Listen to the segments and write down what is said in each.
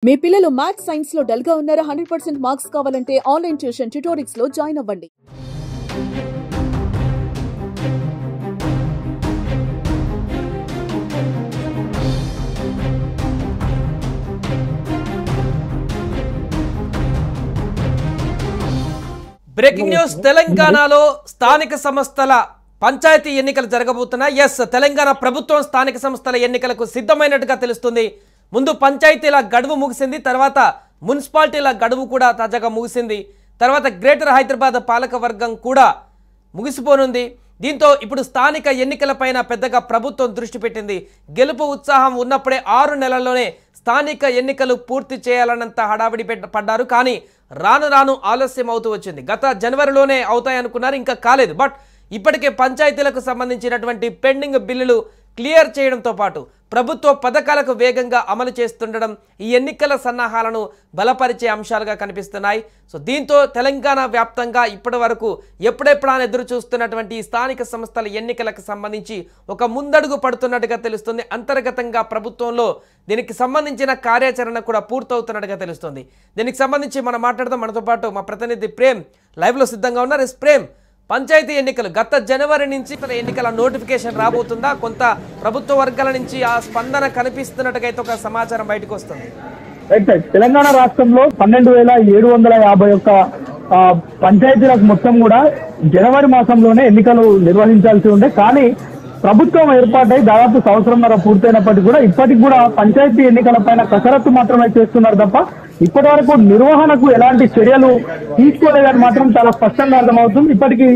మీ పిల్లలు maths science లో dull గా ఉన్నారా? 100% మార్క్స్ కావాలంటే ఆన్లైన్ ట్యూషన్ ట్యుటోరిక్స్ లో జాయిన్ అవ్వండి. Breaking news. తెలంగాణలో స్థానిక సంస్థల పంచాయతీ ఎన్నికలు జరగబోతున్నాయి. ఎస్, తెలంగాణ ప్రభుత్వం స్థానిక సంస్థల ఎన్నికలకు సిద్ధమైనట్టుగా తెలుస్తుంది. ముందు పంచాయతీల గడువు ముగిసింది, తర్వాత మున్సిపాలిటీల గడువు కూడా తాజాగా ముగిసింది. తర్వాత గ్రేటర్ హైదరాబాద్ పాలక వర్గం కూడా ముగిసిపోనుంది. దీంతో ఇప్పుడు స్థానిక ఎన్నికలపైన పెద్దగా ప్రభుత్వం దృష్టి పెట్టింది. గెలుపు ఉత్సాహం ఉన్నప్పుడే 6 నెలల్లోనే స్థానిక ఎన్నికలు పూర్తి చేయాలన్నంత హడావిడి పడ్డారు. కానీ రాను రాను ఆలస్యం అవుతూ వచ్చింది. గత జనవరిలోనే అవుతాయనుకున్నారు, ఇంకా కాలేదు. బట్ ఇప్పటికే పంచాయతీలకు సంబంధించినటువంటి పెండింగ్ బిల్లులు క్లియర్ చేయడంతో పాటు ప్రభుత్వ పథకాలకు వేగంగా అమలు చేస్తుండడం ఈ ఎన్నికల సన్నాహాలను బలపరిచే అంశాలుగా కనిపిస్తున్నాయి. సో దీంతో తెలంగాణ వ్యాప్తంగా ఇప్పటి వరకు ఎప్పుడెప్పుడా ఎదురు చూస్తున్నటువంటి ఈ స్థానిక సంస్థల ఎన్నికలకు సంబంధించి ఒక ముందడుగు పడుతున్నట్టుగా తెలుస్తుంది. అంతర్గతంగా ప్రభుత్వంలో దీనికి సంబంధించిన కార్యాచరణ కూడా పూర్తవుతున్నట్టుగా తెలుస్తుంది. దీనికి సంబంధించి మనం మాట్లాడదాం. మనతో పాటు మా ప్రతినిధి ప్రేమ్ లైవ్లో సిద్ధంగా ఉన్నారు. ప్రేమ్, పంచాయతీ ఎన్నికలు గత జనవరి నుంచి ఎన్నికల నోటిఫికేషన్ రాబోతుందా? కొంత ప్రభుత్వ వర్గాల నుంచి ఆ స్పందన కనిపిస్తున్నట్టుగా ఒక సమాచారం బయటకు వస్తుంది. తెలంగాణ రాష్ట్రంలో 12,751 పంచాయతీలకు మొత్తం కూడా జనవరి మాసంలోనే ఎన్నికలు నిర్వహించాల్సి ఉండే. కానీ ప్రభుత్వం ఏర్పాటై దాదాపు సంవత్సరంన్నర పూర్తయినప్పటికీ కూడా ఇప్పటికి కూడా పంచాయతీ ఎన్నికల పైన కసరత్తు మాత్రమే చేస్తున్నారు తప్ప ఇప్పటి వరకు నిర్వహణకు ఎలాంటి చర్యలు తీసుకోలేదని మాత్రం చాలా స్పష్టంగా అర్థమవుతుంది. ఇప్పటికీ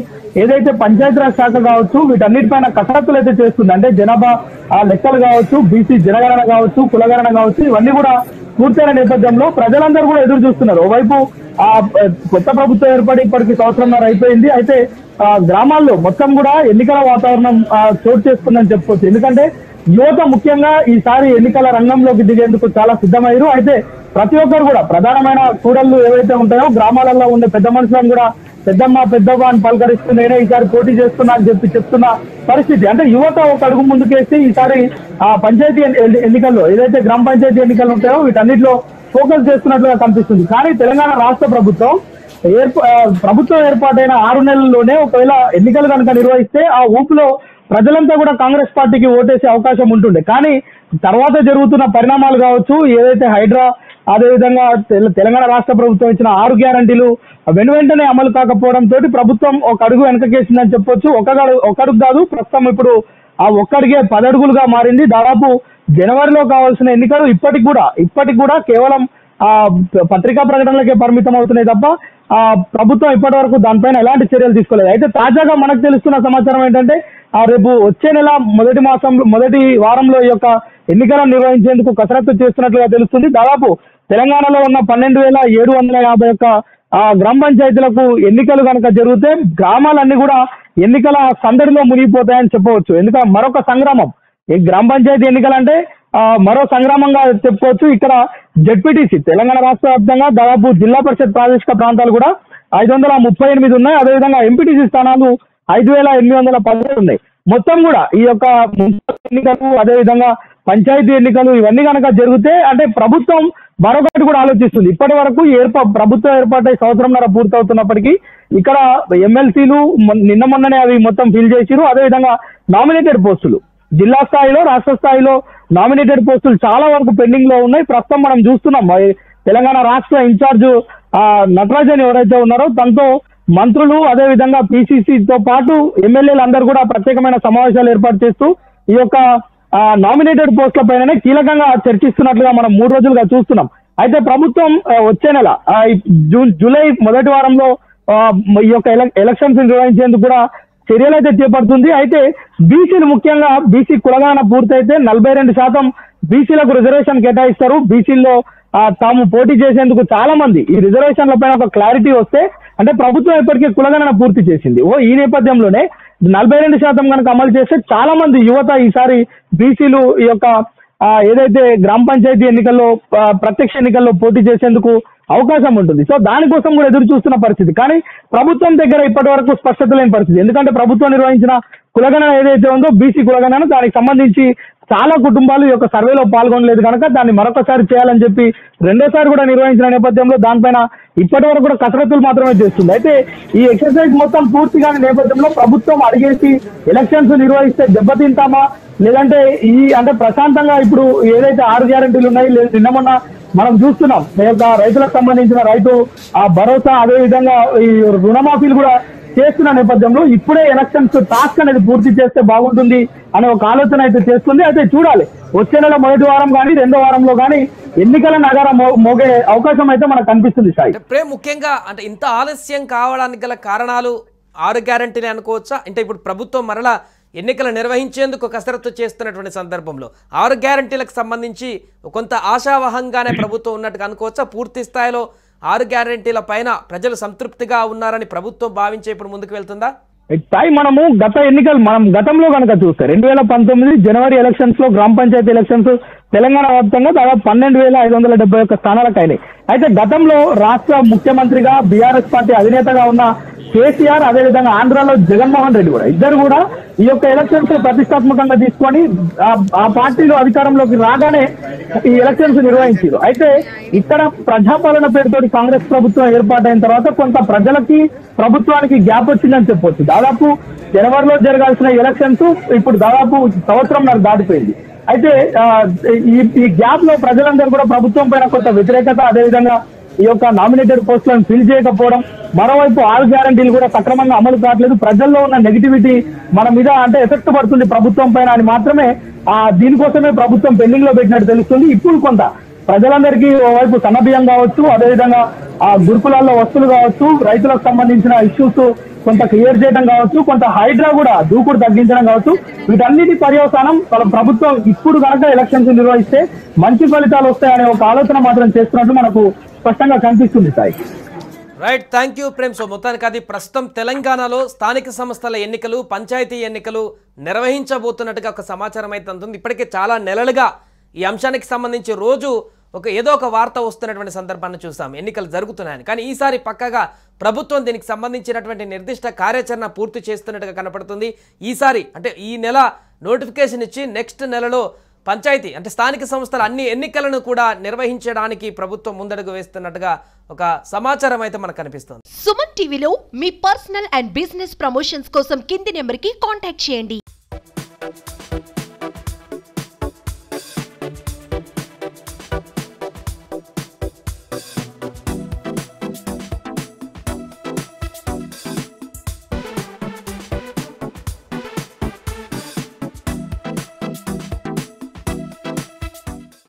ఏదైతే పంచాయతీరాజ్ శాఖ కావచ్చు, వీటన్నిటిపైన కసరత్తులు అయితే చేస్తుంది. అంటే జనాభా లెక్కలు కావచ్చు, బీసీ జనగణన కావచ్చు, కులగణన కావచ్చు, ఇవన్నీ కూడా పూర్తయిన నేపథ్యంలో ప్రజలందరూ కూడా ఎదురు చూస్తున్నారు. ఓవైపు కొత్త ప్రభుత్వం ఏర్పడి ఇప్పటికి సంవత్సరంన్నర అయిపోయింది. అయితే గ్రామాల్లో మొత్తం కూడా ఎన్నికల వాతావరణం చోటు చేసుకుందని చెప్పుకోవచ్చు. ఎందుకంటే యువత ముఖ్యంగా ఈసారి ఎన్నికల రంగంలోకి దిగేందుకు చాలా సిద్ధమయ్యారు. అయితే ప్రతి ఒక్కరు కూడా ప్రధానమైన కూడళ్లు ఏవైతే ఉంటాయో గ్రామాలలో ఉండే పెద్ద మనుషులను కూడా పెద్దమ్మ పెద్దవ్వ అని పలకరిస్తూ నేనే ఈసారి పోటీ చేస్తున్నా అని చెప్తున్న పరిస్థితి. అంటే యువత ఒక అడుగు ముందుకేసి ఈసారి పంచాయతీ ఎన్నికల్లో ఏదైతే గ్రామ పంచాయతీ ఎన్నికలు ఉంటాయో వీటన్నిటిలో ఫోకస్ చేస్తున్నట్లుగా కనిపిస్తుంది. కానీ తెలంగాణ రాష్ట్ర ప్రభుత్వం ఏర్పాటైన 6 నెలల్లోనే ఒకవేళ ఎన్నికలు కనుక నిర్వహిస్తే ఆ ఊపులో ప్రజలంతా కూడా కాంగ్రెస్ పార్టీకి ఓటేసే అవకాశం ఉంటుండే. కానీ తర్వాత జరుగుతున్న పరిణామాలు కావచ్చు, ఏదైతే హైడ్రా, అదేవిధంగా తెలంగాణ రాష్ట్ర ప్రభుత్వం ఇచ్చిన 6 గ్యారంటీలు వెంటనే అమలు కాకపోవడంతో ప్రభుత్వం ఒక అడుగు వెనకకేసిందని చెప్పొచ్చు. ఒక అడుగు కాదు, ప్రస్తుతం ఇప్పుడు ఆ ఒక్కడిగే 10 అడుగులుగా మారింది. దాదాపు జనవరిలో కావాల్సిన ఎన్నికలు ఇప్పటికి కూడా కేవలం పత్రికా ప్రకటనలకే పరిమితం అవుతున్నాయి తప్ప ప్రభుత్వం ఇప్పటి వరకు దానిపైన ఎలాంటి చర్యలు తీసుకోలేదు. అయితే తాజాగా మనకు తెలుస్తున్న సమాచారం ఏంటంటే రేపు వచ్చే నెల మొదటి వారంలో ఈ యొక్క ఎన్నికలను నిర్వహించేందుకు కసరత్తు చేస్తున్నట్లుగా తెలుస్తుంది. దాదాపు తెలంగాణలో ఉన్న 12,751 గ్రామ పంచాయతీలకు ఎన్నికలు కనుక జరిగితే గ్రామాలన్నీ కూడా ఎన్నికల సందడిలో మునిగిపోతాయని చెప్పవచ్చు. ఎందుకంటే మరొక సంగ్రామం ఈ గ్రామ పంచాయతీ ఎన్నికలంటే మరో సంగ్రామంగా చెప్పుకోవచ్చు. ఇక్కడ జెడ్పీటీసీ తెలంగాణ రాష్ట్ర వ్యాప్తంగా దాదాపు జిల్లా పరిషత్ ప్రాదేశిక ప్రాంతాలు కూడా 538 ఉన్నాయి. అదేవిధంగా ఎంపీటీసీ స్థానాలు 5,817 ఉన్నాయి. మొత్తం కూడా ఈ యొక్క మున్సిపల్ ఎన్నికలు, అదేవిధంగా పంచాయతీ ఎన్నికలు ఇవన్నీ కనుక జరిగితే అంటే ప్రభుత్వం మరొకటి కూడా ఆలోచిస్తుంది. ఇప్పటి వరకు ప్రభుత్వం ఏర్పాటై సంవత్సరంన్నర పూర్తవుతున్నప్పటికీ ఇక్కడ ఎమ్మెల్సీలు నిన్న మొన్ననే అవి మొత్తం ఫిల్ చేసిరు. అదేవిధంగా నామినేటెడ్ పోస్టులు జిల్లా స్థాయిలో, రాష్ట్ర స్థాయిలో నామినేటెడ్ పోస్టులు చాలా వరకు పెండింగ్ లో ఉన్నాయి. ప్రస్తుతం మనం చూస్తున్నాం తెలంగాణ రాష్ట్ర ఇన్ఛార్జ్ నటరాజన్ ఎవరైతే ఉన్నారో తనతో మంత్రులు, అదేవిధంగా పిసిసితో పాటు ఎమ్మెల్యేలు అందరూ కూడా ప్రత్యేకమైన సమావేశాలు ఏర్పాటు చేస్తూ ఈ యొక్క నామినేటెడ్ పోస్టుల పైననే కీలకంగా చర్చిస్తున్నట్లుగా మనం 3 రోజులుగా చూస్తున్నాం. అయితే ప్రభుత్వం వచ్చే నెల జూలై మొదటి వారంలో ఈ యొక్క ఎలక్షన్స్ నిర్వహించేందుకు కూడా చర్యలు అయితే చేపడుతుంది. అయితే బీసీలు ముఖ్యంగా బీసీ కులగణన పూర్తయితే 42% బీసీలకు రిజర్వేషన్ కేటాయిస్తారు. బీసీల్లో తాము పోటీ చేసేందుకు చాలా మంది ఈ రిజర్వేషన్ల పైన ఒక క్లారిటీ వస్తే అంటే ప్రభుత్వం ఇప్పటికీ కులగణన పూర్తి చేసింది. ఈ నేపథ్యంలోనే 42% కనుక అమలు చేస్తే చాలా మంది యువత ఈసారి బీసీలు ఈ యొక్క ఏదైతే గ్రామ పంచాయతీ ఎన్నికల్లో ప్రత్యక్ష ఎన్నికల్లో పోటీ చేసేందుకు అవకాశం ఉంటుంది. సో దానికోసం కూడా ఎదురు చూస్తున్న పరిస్థితి. కానీ ప్రభుత్వం దగ్గర ఇప్పటి వరకు స్పష్టత లేని పరిస్థితి. ఎందుకంటే ప్రభుత్వం నిర్వహించిన కులగణన ఏదైతే ఉందో బీసీ కులగణన, దానికి సంబంధించి చాలా కుటుంబాలు ఈ యొక్క సర్వేలో పాల్గొనలేదు కనుక దాన్ని మరొకసారి చేయాలని చెప్పి రెండోసారి కూడా నిర్వహించిన నేపథ్యంలో దానిపైన ఇప్పటి వరకు కూడా కసరత్తులు మాత్రమే చేస్తుంది. అయితే ఈ ఎక్సర్సైజ్ మొత్తం పూర్తిగా నేపథ్యంలో ప్రభుత్వం అడిగేసి ఎలక్షన్స్ నిర్వహిస్తే దెబ్బతింటామా, లేదంటే అంటే ప్రశాంతంగా ఇప్పుడు ఏదైతే 6 గ్యారెంటీలు ఉన్నాయి, నిన్న మొన్న మనం చూస్తున్నాం రైతులకు సంబంధించిన రైతు భరోసా, అదే విధంగా ఈ రుణమాఫీలు కూడా చేస్తున్న నేపథ్యంలో ఇప్పుడే ఎలక్షన్స్ టాస్క్ అనేది పూర్తి చేస్తే బాగుంటుంది అనే ఒక ఆలోచన అయితే చేస్తుంది. అయితే చూడాలి, వచ్చే నెల మొదటి వారం కానీ రెండో వారంలో కానీ ఎన్నికల నగారం మోగే అవకాశం అయితే మనకు కనిపిస్తుంది. సాయి, ముఖ్యంగా అంటే ఇంత ఆలస్యం కావడానికి గల కారణాలు 6 గ్యారెంటీలు అనుకోవచ్చా? అంటే ఇప్పుడు ప్రభుత్వం మరలా ఎన్నికలు నిర్వహించేందుకు కసరత్తు చేస్తున్నటువంటి సందర్భంలో 6 గ్యారెంటీలకు సంబంధించి కొంత ఆశావహంగానే ప్రభుత్వం ఉన్నట్టుగా అనుకోవచ్చా? పూర్తి స్థాయిలో 6 గ్యారెంటీల పైన ప్రజలు సంతృప్తిగా ఉన్నారని ప్రభుత్వం భావించే ఇప్పుడు ముందుకు వెళ్తుందా? మనము గతంలో కనుక చూస్తే 2019 జనవరి ఎలక్షన్స్ లో గ్రామ పంచాయతీ ఎలక్షన్స్ తెలంగాణ వ్యాప్తంగా దాదాపు 12,571 స్థానాలకు అయినాయి. అయితే గతంలో రాష్ట్ర ముఖ్యమంత్రిగా బీఆర్ఎస్ పార్టీ అధినేతగా ఉన్న కేసీఆర్, అదేవిధంగా ఆంధ్రాలో జగన్మోహన్ రెడ్డి కూడా ఇద్దరు కూడా ఈ యొక్క ఎలక్షన్స్ ప్రతిష్టాత్మకంగా తీసుకొని ఆ పార్టీలో అధికారంలోకి రాగానే ఈ ఎలక్షన్స్ నిర్వహించారు. అయితే ఇక్కడ ప్రజాపాలన పేరుతోటి కాంగ్రెస్ ప్రభుత్వం ఏర్పాటైన తర్వాత కొంత ప్రజలకి ప్రభుత్వానికి గ్యాప్ వచ్చిందని చెప్పొచ్చు. దాదాపు జనవరిలో జరగాల్సిన ఎలక్షన్స్ ఇప్పుడు దాదాపు సంవత్సరంన్నర దాటిపోయింది. అయితే ఈ గ్యాప్ లో ప్రజలందరూ కూడా ప్రభుత్వం పైన కొంత వ్యతిరేకత, అదేవిధంగా ఈ యొక్క నామినేటెడ్ పోస్టులను ఫిల్ చేయకపోవడం, మరోవైపు 6 గ్యారెంటీలు కూడా సక్రమంగా అమలు కావట్లేదు, ప్రజల్లో ఉన్న నెగిటివిటీ మన మీద అంటే ఎఫెక్ట్ పడుతుంది ప్రభుత్వం పైన అని మాత్రమే దీనికోసమే ప్రభుత్వం పెండింగ్ లో పెట్టినట్టు తెలుస్తుంది. ఇప్పుడు కొంత ప్రజలందరికీ ఓవైపు సన్నబియ్యం కావచ్చు, అదేవిధంగా గురుకులాల్లో వస్తువులు కావచ్చు, రైతులకు సంబంధించిన ఇష్యూస్ కొంత క్లియర్ చేయడం కావచ్చు, కొంత హైడ్రా కూడా దూకుడు తగ్గించడం కావచ్చు, వీటన్నిటి పర్యవసానం ప్రభుత్వం ఇప్పుడు కనుక ఎలక్షన్స్ నిర్వహిస్తే మంచి ఫలితాలు వస్తాయనే ఒక ఆలోచన మాత్రం చేస్తున్నట్టు మనకు స్పష్టంగా కనిపిస్తుంది. Sai, right, thank you Prem. So మొత్తానికి అది ప్రస్తుతం తెలంగాణలో స్థానిక సంస్థల ఎన్నికలు, పంచాయతీ ఎన్నికలు నిర్వహించబోతున్నట్టుగా ఒక సమాచారం అయితే అందుతుంది. ఇప్పటికే చాలా నెలలుగా ఈ అంశానికి సంబంధించి రోజు ఏదో ఒక వార్త వస్తున్నటువంటి సందర్భాన్ని చూసాం, ఎన్నికలు జరుగుతున్నాయని. కానీ ఈసారి పక్కగా ప్రభుత్వం దీనికి సంబంధించినటువంటి నిర్దిష్ట కార్యాచరణ పూర్తి చేస్తున్నట్టుగా కనపడుతుంది. ఈసారి అంటే ఈ నెల నోటిఫికేషన్ ఇచ్చి నెక్స్ట్ నెలలో పంచాయతీ అంటే స్థానిక సంస్థల అన్ని ఎన్నికలను కూడా నిర్వహించడానికి ప్రభుత్వం ముందడుగు వేస్తున్నట్టుగా ఒక సమాచారం అయితే మనకు కనిపిస్తుంది. సుమన్ టీవీలో మీ పర్సనల్ అండ్ బిజినెస్ ప్రమోషన్స్ కోసం కింది నెంబర్కి కాంటాక్ట్ చేయండి.